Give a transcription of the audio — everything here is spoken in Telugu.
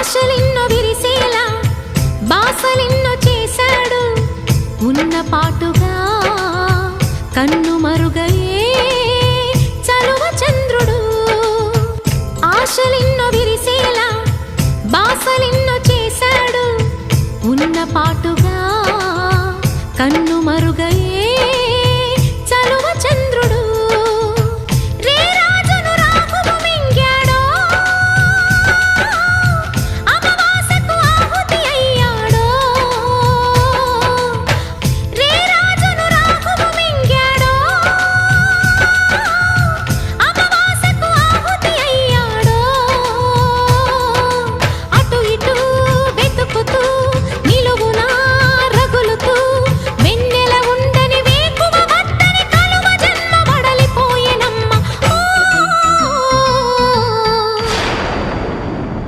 ఆశలెన్నో విరిసేలా బాసలెన్నో చేశాడు ఉన్న పాటుగా కన్ను మరుగయే చలువ చంద్రుడు ఆశలెన్నో విరిసేలా బాసలెన్నో చేశాడు ఉన్న పాటుగా కన్ను మరుగయే